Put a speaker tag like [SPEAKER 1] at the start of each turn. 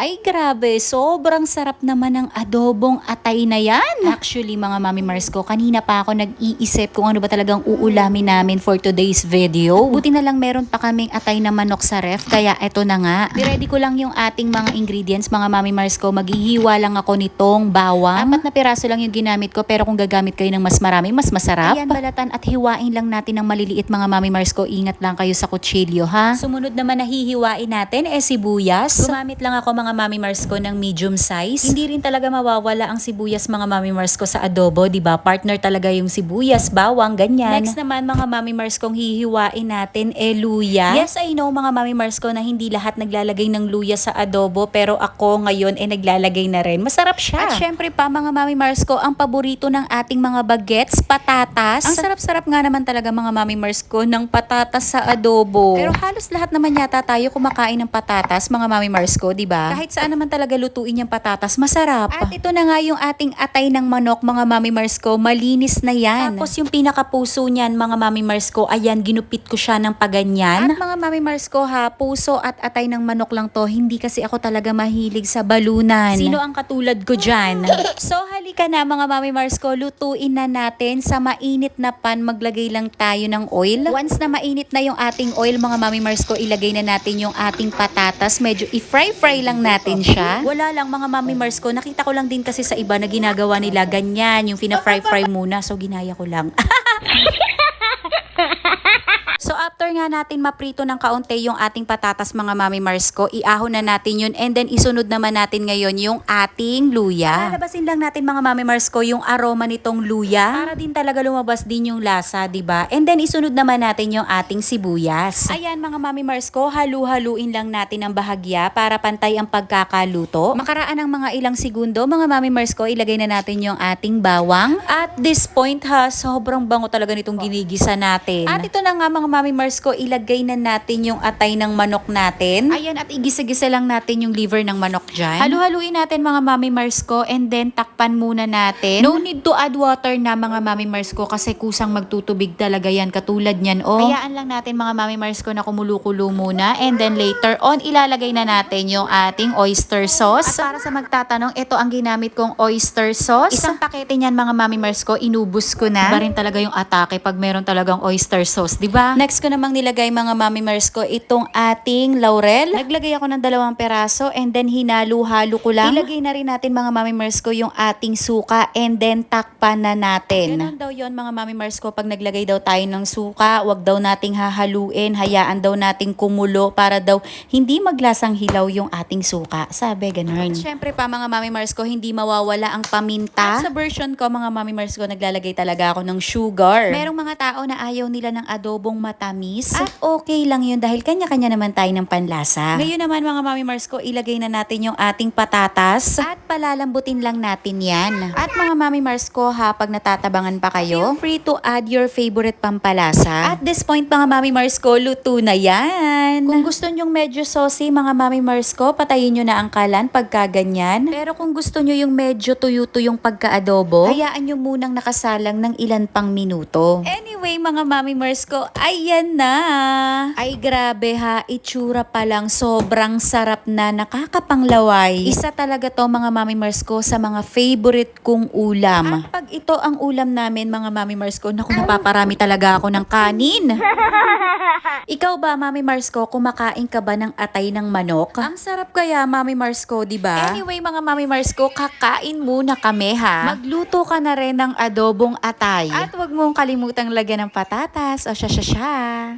[SPEAKER 1] Ay grabe, sobrang sarap naman ng adobong atay na yan. Actually mga Mami Mars ko, kanina pa ako nag-iisip kung ano ba talagang uulamin namin for today's video. At buti na lang meron pa kaming atay na manok sa ref, kaya eto na nga. Ready ko lang yung ating mga ingredients mga Mami Mars ko. Maghihiwa lang ako nitong bawang. 4 na piraso lang yung ginamit ko, pero kung gagamit kayo ng mas marami, mas masarap. Ayan, balatan at hiwain lang natin ng maliliit mga Mami Mars ko. Ingat lang kayo sa kutsilyo ha. Sumunod naman na hihiwain natin sibuyas. Gumamit lang ako mga Mami Mars ko ng medium size. Hindi rin talaga mawawala ang sibuyas mga Mami Mars ko sa adobo, 'di ba? Partner talaga yung sibuyas, bawang, ganyan. Next naman mga Mami Mars kong hihiwain natin luya. Yes, I know mga Mami Mars ko na hindi lahat naglalagay ng luya sa adobo, pero ako ngayon naglalagay na rin. Masarap siya. At syempre pa mga Mami Mars ko, ang paborito ng ating mga bagets, patatas. Ang sarap-sarap nga naman talaga mga Mami Mars ko ng patatas sa adobo. Pero halos lahat naman yata tayo kumakain ng patatas mga Mami Mars ko, 'di ba? Kahit saan naman talaga lutuin yung patatas, masarap. At ito na nga yung ating atay ng manok mga Mami Mars ko, malinis na yan. Tapos yung pinakapuso niyan mga Mami Mars ko, ayan, ginupit ko siya ng paganyan. At mga Mami Mars ko ha, puso at atay ng manok lang to, hindi kasi ako talaga mahilig sa balunan. Sino ang katulad ko dyan? So halika na mga Mami Mars ko, lutuin na natin sa mainit na pan, maglagay lang tayo ng oil. Once na mainit na yung ating oil mga Mami Mars ko, ilagay na natin yung ating patatas, medyo i-fry lang natin siya. Wala lang mga Mami Mars ko, nakita ko lang din kasi sa iba na ginagawa nila ganyan, yung fina-fry muna, so ginaya ko lang. So after nga natin maprito ng kaunti yung ating patatas mga Mami Mars ko, iahon na natin yun, and then isunod naman natin ngayon yung ating luya. Lalabasin lang natin mga Mami Mars ko yung aroma nitong luya para din talaga lumabas din yung lasa, 'di ba? And then isunod naman natin yung ating sibuyas. Ayan mga Mami Mars ko, halu-haluin lang natin ng bahagya para pantay ang pagkakaluto. Makaraan ng mga ilang segundo mga Mami Mars ko, ilagay na natin yung ating bawang. At this point ha, sobrang bango talaga nitong ginigisa natin. At ito na nga mga Mami Mars ko, ilagay na natin yung atay ng manok natin. Ayan, at igisa-gisa lang natin yung liver ng manok dyan. Halu-haluin natin mga Mami Mars ko, and then takpan muna natin. No need to add water na mga Mami Mars ko kasi kusang magtutubig talaga yan, katulad nyan. Hayaan lang natin mga Mami Mars ko na kumulo-kulo muna, and then later on ilalagay na natin yung ating oyster sauce. At para sa magtatanong, ito ang ginamit kong oyster sauce. Isang pakete niyan mga Mami Mars ko, inubos ko na. Iba rin talaga yung atake pag meron talagang oyster sauce, di ba? Next ko namang nilagay mga Mami Mars ko itong ating laurel. Naglagay ako ng 2 peraso, and then hinalo-halo ko lang. Ilagay na rin natin mga Mami Mars ko yung ating suka, and then takpan na natin. Ganun daw yon mga Mami Mars ko, pag naglagay daw tayo ng suka, wag daw nating hahaluin, hayaan daw nating kumulo para daw hindi maglasang hilaw yung ating suka. Sabi ganun. At syempre pa mga Mami Mars ko, hindi mawawala ang paminta. At sa version ko mga Mami Mars ko, naglalagay talaga ako ng sugar. Merong mga tao na ayaw nila ng adobong matamis. At okay lang yun dahil kanya-kanya naman tayo ng panlasa. Ngayon naman mga Mami Mars ko, ilagay na natin yung ating patatas at palalambutin lang natin yan. At mga Mami Mars ko ha, pag natatabangan pa kayo, feel free to add your favorite pampalasa. At this point mga Mami Mars ko, luto na yan. Kung gusto nyong medyo saucy mga Mami Mars ko, patayin nyo na ang kalan pagka ganyan. Pero kung gusto nyo yung medyo tuyo-tuyong pagka-adobo, hayaan nyo munang nakasalang ng ilan pang minuto. Anyway mga Mami Mars ko, ayan na. Ay grabe ha, itsura pa lang sobrang sarap na, nakakapanglaway. Isa talaga to mga Mami Mars ko sa mga favorite kong ulam. At pag ito ang ulam namin mga Mami Mars ko, naku, napaparami talaga ako ng kanin. Ikaw ba Mami Mars ko, kumakain ka ba ng atay ng manok? Ang sarap kaya Mami Mars ko, diba? Anyway mga Mami Mars ko, kakain muna kami ha. Magluto ka na rin ng adobong atay. At wag mong kalimutang lagyan ng patatas o sya.